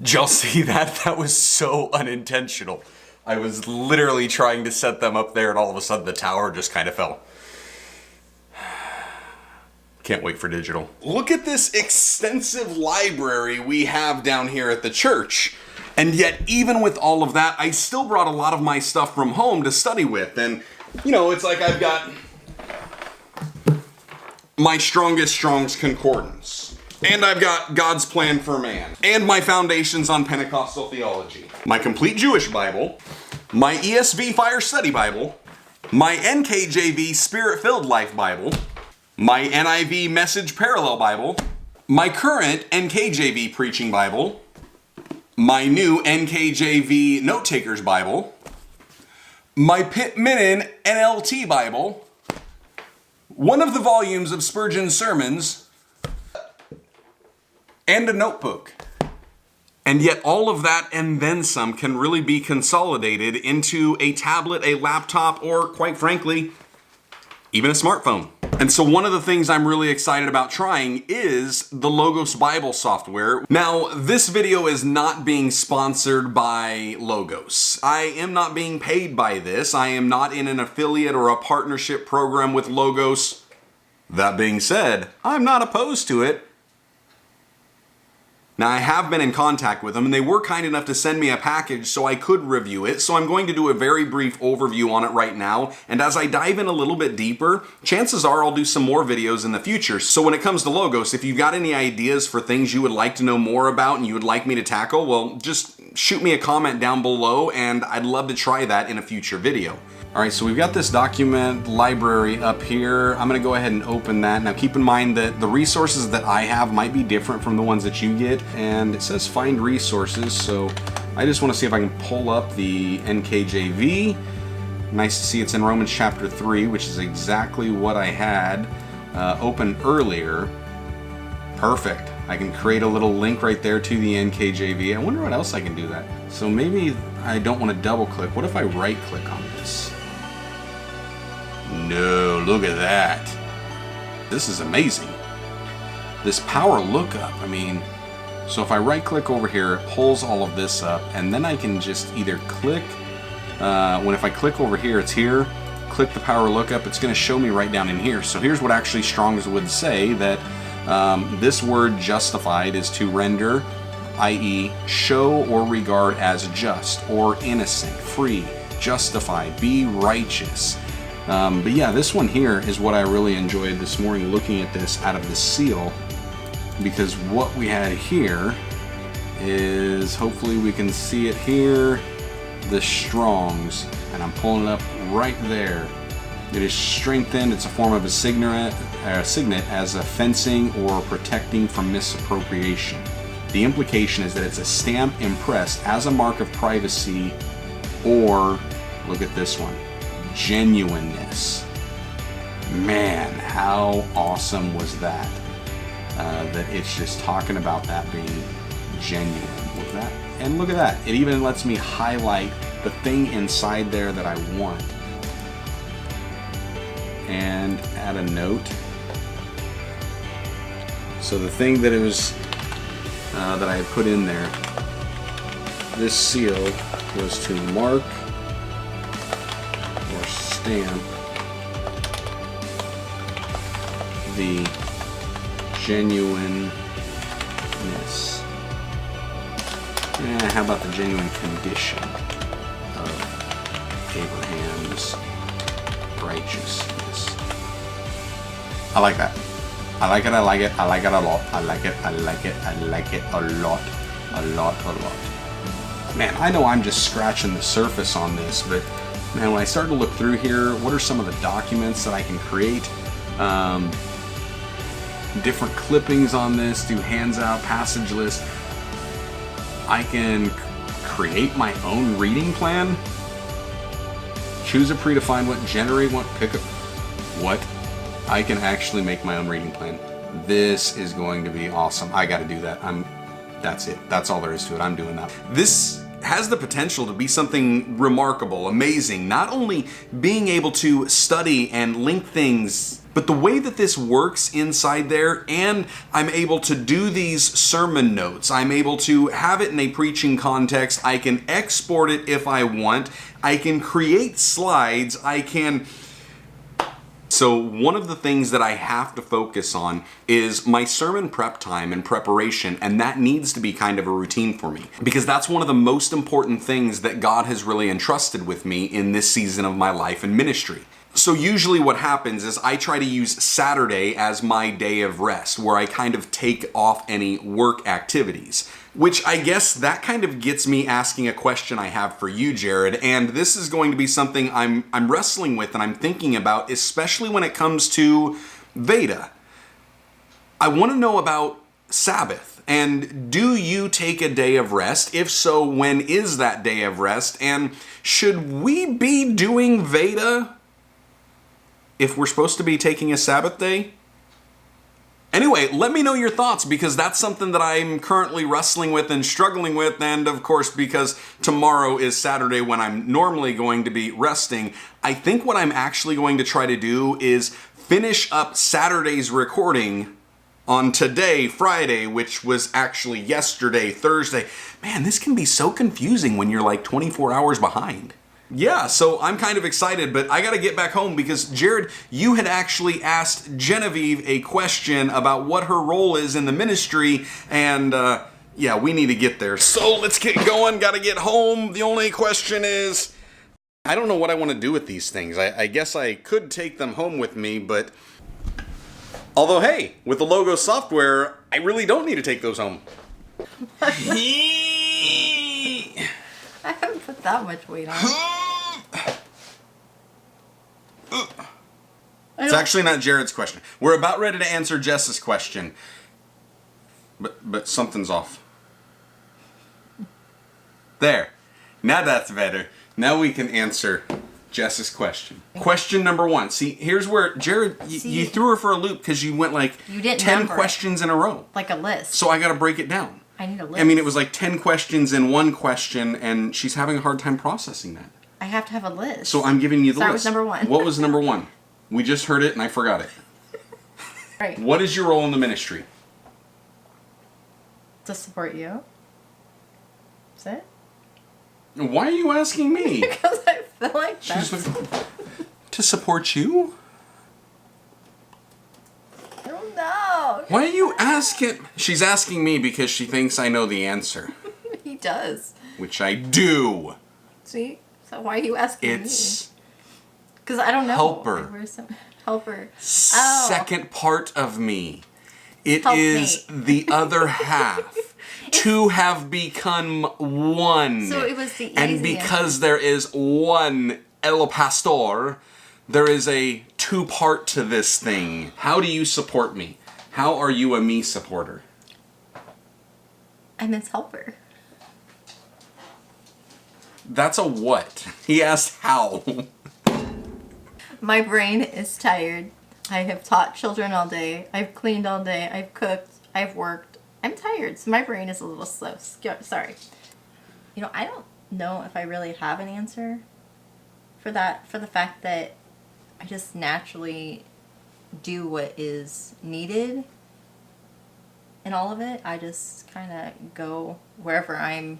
Did y'all see that? That was so unintentional. I was literally trying to set them up there and all of a sudden the tower just kind of fell. Can't wait for digital. Look at this extensive library we have down here at the church. And yet, even with all of that, I still brought a lot of my stuff from home to study with. And, you know, it's like I've got my Strong's Concordance. And I've got God's Plan for Man. And my Foundations on Pentecostal Theology. My Complete Jewish Bible. My ESV Fire Study Bible. My NKJV Spirit-Filled Life Bible. My NIV Message Parallel Bible. My current NKJV Preaching Bible. My new NKJV Note Takers Bible. My Pitt Minnin NLT Bible. One of the volumes of Spurgeon's sermons. And a notebook. And yet all of that and then some can really be consolidated into a tablet, a laptop, or quite frankly, even a smartphone. And so one of the things I'm really excited about trying is the Logos Bible software. Now, this video is not being sponsored by Logos. I am not being paid by this. I am not in an affiliate or a partnership program with Logos. That being said, I'm not opposed to it. Now, I have been in contact with them, and they were kind enough to send me a package so I could review it, so I'm going to do a very brief overview on it right now, and as I dive in a little bit deeper, chances are I'll do some more videos in the future. So when it comes to Logos, if you've got any ideas for things you would like to know more about and you would like me to tackle, well, just shoot me a comment down below, and I'd love to try that in a future video. All right, so we've got this document library up here. I'm gonna go ahead and open that. Now keep in mind that the resources that I have might be different from the ones that you get, and it says find resources, so I just wanna see if I can pull up the NKJV. Nice to see it's in Romans chapter 3, which is exactly what I had open earlier. Perfect. I can create a little link right there to the NKJV. I wonder what else I can do that. So maybe I don't wanna double click. What if I right click on this? No, look at that. This is amazing. This power lookup, I mean, so if I right click over here, it pulls all of this up, and then I can just either click, if I click over here, it's here, click the power lookup, it's gonna show me right down in here. So here's what actually Strong's would say, that this word justified is to render, i.e. show or regard as just, or innocent, free, justified, be righteous. But yeah, this one here is what I really enjoyed this morning looking at this out of the seal, because what we had here is, hopefully we can see it here, the Strong's, and I'm pulling it up right there. It is strengthened, it's a form of a signet as a fencing or protecting from misappropriation. The implication is that it's a stamp impressed as a mark of privacy, or, look at this one, genuineness. Man, how awesome was that? That it's just talking about that being genuine with that. And look at that, it even lets me highlight the thing inside there that I want. And add a note. So the thing that it was, that I had put in there, this seal was to mark or stamp the genuineness. How about the genuine condition of Abraham's righteousness? I like that. I like it, I like it, I like it a lot. I like it, I like it, I like it a lot. A lot, a lot. Man, I know I'm just scratching the surface on this, but man, when I start to look through here, what are some of the documents that I can create? Different clippings on this, do hands out, passage list. I can create my own reading plan. Choose a predefined one, generate one, pick up what. I can actually make my own reading plan. This is going to be awesome. I got to do that. That's it. That's all there is to it. I'm doing that. This has the potential to be something remarkable, amazing. Not only being able to study and link things But the way that this works inside there, and I'm able to do these sermon notes, I'm able to have it in a preaching context, I can export it if I want, I can create slides, I can... So one of the things that I have to focus on is my sermon prep time and preparation, and that needs to be kind of a routine for me, because that's one of the most important things that God has really entrusted with me in this season of my life and ministry. So usually what happens is I try to use Saturday as my day of rest, where I kind of take off any work activities. Which I guess that kind of gets me asking a question I have for you, Jared, and this is going to be something I'm wrestling with and I'm thinking about, especially when it comes to VEDA. I want to know about Sabbath, and do you take a day of rest? If so, when is that day of rest? And should we be doing VEDA if we're supposed to be taking a Sabbath day? Anyway, let me know your thoughts, because that's something that I'm currently wrestling with and struggling with, and of course because tomorrow is Saturday when I'm normally going to be resting, I think what I'm actually going to try to do is finish up Saturday's recording on today, Friday, which was actually yesterday, Thursday. Man, this can be so confusing when you're like 24 hours behind. Yeah, so I'm kind of excited, but I gotta get back home because, Jared, you had actually asked Genevieve a question about what her role is in the ministry, and yeah, we need to get there. So let's get going, gotta get home. The only question is, I don't know what I want to do with these things. I guess I could take them home with me, but... Although, hey, with the Logo software, I really don't need to take those home. I haven't put that much weight on. It's actually not Jared's question. We're about ready to answer Jess's question. But something's off. There. Now that's better. Now we can answer Jess's question. Question number 1. See, here's where, Jared, you threw her for a loop because you went like you didn't 10 questions in a row. Like a list. So I got to break it down. I need a list. I mean, it was like 10 questions in one question, and she's having a hard time processing that. I have to have a list. So I'm giving you the Start list. with number 1. What was number 1? We just heard it, and I forgot it. Right. What is your role in the ministry? To support you. Is it? Why are you asking me? Because I feel like that's... She's like, to support you? I don't know. Why are you asking? She's asking me because she thinks I know the answer. He does. Which I do. See? So why are you asking me? It's... Because I don't know. Helper. Where's some helper? Second part of me. It Help is me. the other half. Two have become one. So it was the easy And because there is one El Pastor, there is a two-part to this thing. How do you support me? How are you a me supporter? I'm his helper. That's a what? He asked how. My brain is tired. I have taught children all day. I've cleaned all day. I've cooked. I've worked. I'm tired, so my brain is a little slow. Sorry. You know, I don't know if I really have an answer for that, for the fact that I just naturally do what is needed in all of it. I just kind of go wherever I'm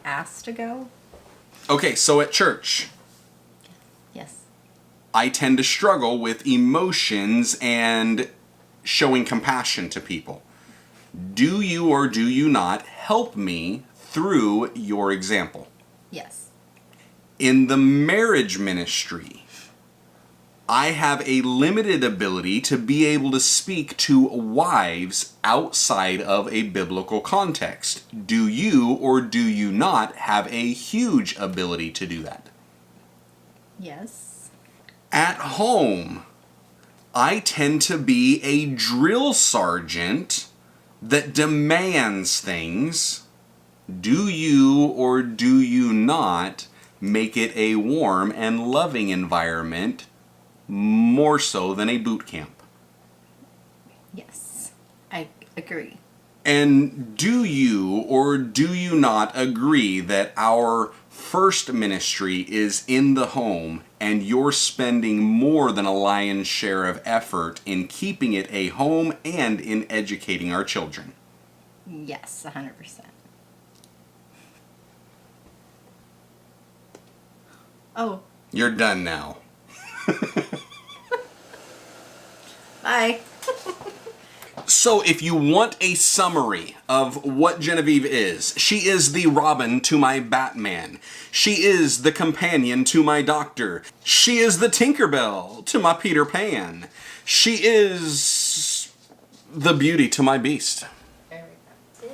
asked to go. Okay, so at church, Yes. I tend to struggle with emotions and showing compassion to people. Do you or do you not help me through your example? Yes. In the marriage ministry, I have a limited ability to be able to speak to wives outside of a biblical context. Do you or do you not have a huge ability to do that? Yes. At home, I tend to be a drill sergeant that demands things. Do you or do you not make it a warm and loving environment more so than a boot camp? Yes. I agree. And do you or do you not agree that our first ministry is in the home and you're spending more than a lion's share of effort in keeping it a home and in educating our children. Yes, 100%. Oh. You're done now. Bye. So if you want a summary of what Genevieve is, she is the Robin to my Batman. She is the companion to my Doctor. She is the Tinkerbell to my Peter Pan. She is the Beauty to my Beast.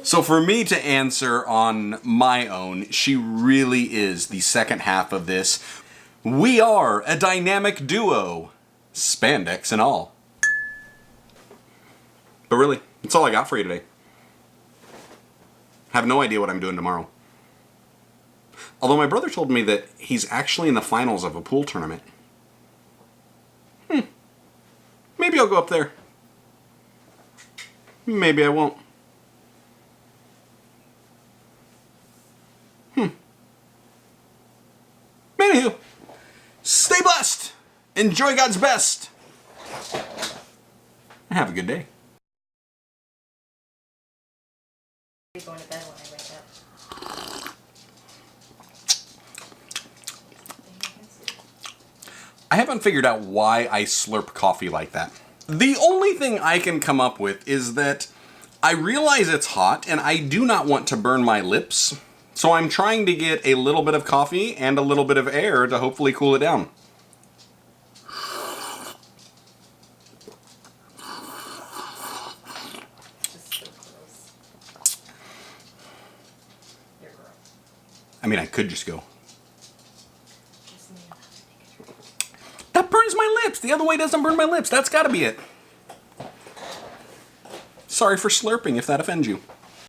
So for me to answer on my own, she really is the second half of this. We are a dynamic duo, spandex and all. But really, that's all I got for you today. Have no idea what I'm doing tomorrow. Although my brother told me that he's actually in the finals of a pool tournament. Maybe I'll go up there. Maybe I won't. Anywho, stay blessed. Enjoy God's best. Have a good day. Going to bed when I wake up. I haven't figured out why I slurp coffee like that. The only thing I can come up with is that I realize it's hot and I do not want to burn my lips, so I'm trying to get a little bit of coffee and a little bit of air to hopefully cool it down. I mean, I could just go. That burns my lips. The other way doesn't burn my lips. That's got to be it. Sorry for slurping if that offends you.